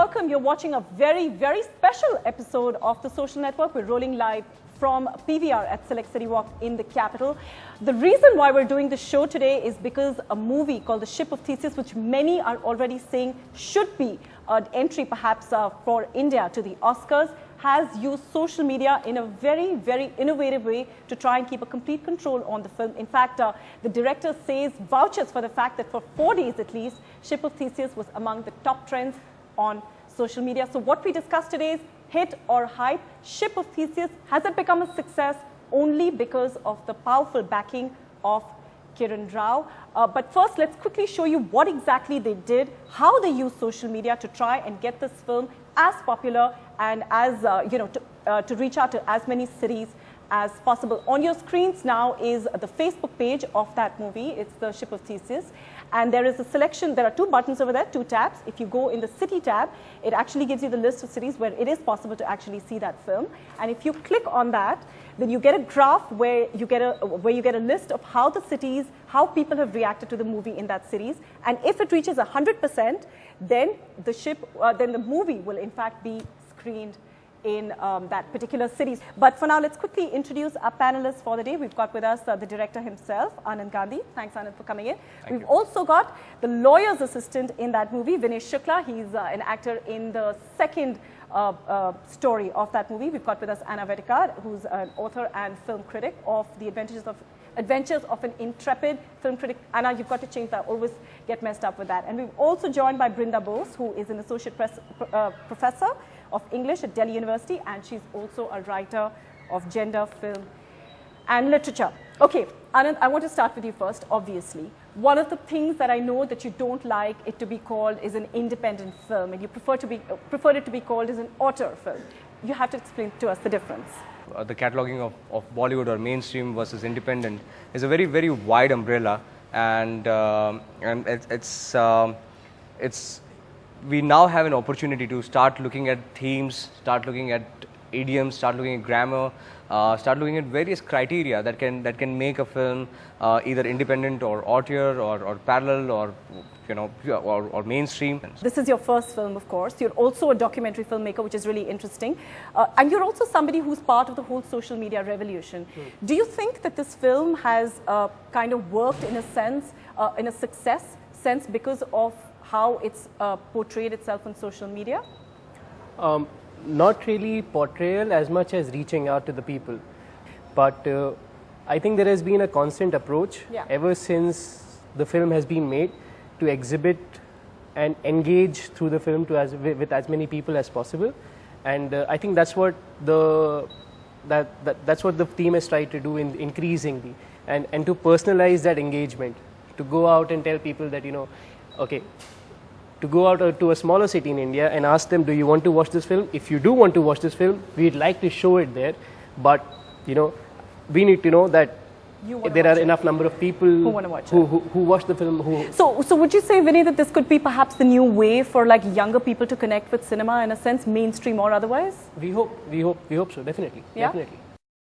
welcome. You're watching a very, very special episode of The Social Network. We're rolling live from PVR at Select City Walk in the capital. The reason why we're doing this show today is because a movie called The Ship of Theseus, which many are already saying should be an entry perhaps for India to the Oscars, has used social media in a very, very innovative way to try and keep a complete control on the film. In fact, the director vouches for the fact that for 4 days at least, Ship of Theseus was among the top trends on social media. So what we discussed today is hit or hype. Ship of Theseus, has it become a success only because of the powerful backing of Kiran Rao? But first, let's quickly show you what exactly they did, how they used social media to try and get this film as popular and as, to reach out to as many cities as possible. On your screens now is the Facebook page of that movie. It's The Ship of Theseus. And there is a selection, there are 2 buttons over there, 2 tabs. If you go in the city tab, it actually gives you the list of cities where it is possible to actually see that film. And if you click on that, then you get a graph where you get a list of how the cities, how people have reacted to the movie in that cities. And if it reaches 100%, then the movie will in fact be screened in that particular cities. But for now, let's quickly introduce our panelists for the day. We've got with us the director himself, Anand Gandhi. Thanks, Anand, for coming in. We've also got the lawyer's assistant in that movie, Vinesh Shukla. He's an actor in the second story of that movie. We've got with us Anna Vedekar, who's an author and film critic of The Adventures of an Intrepid Film Critic. Anna, you've got to change that. I always get messed up with that. And we've also joined by Brinda Bose, who is an associate professor of English at Delhi University, and she's also a writer of gender, film, and literature. Okay, Anand, I want to start with you first, obviously. One of the things that I know that you don't like it to be called is an independent film, and you prefer it to be called as an auteur film. You have to explain to us the difference. The cataloging of Bollywood or mainstream versus independent is a very, very wide umbrella, and we now have an opportunity to start looking at themes, start looking at idioms, start looking at grammar, start looking at various criteria that can make a film either independent or auteur or parallel or mainstream. This is your first film, of course. You're also a documentary filmmaker, which is really interesting. And you're also somebody who's part of the whole social media revolution. Do you think that this film has kind of worked in a sense, in a success sense, because of how it's portrayed itself on social media? Not really portrayal as much as reaching out to the people. But I think there has been a constant approach ever since the film has been made to exhibit and engage through the film with as many people as possible. And I think that's what that's what the team has tried to do increasingly, and to personalize that engagement, to go out and tell people that, to go out to a smaller city in India and ask them, do you want to watch this film? If you do want to watch this film, we'd like to show it there, but we need to know that there are enough number of people who want to watch who watch the film. So would you say, Vinay, that this could be perhaps the new way for like younger people to connect with cinema in a sense, mainstream or otherwise? We hope so, definitely. Yeah? Definitely.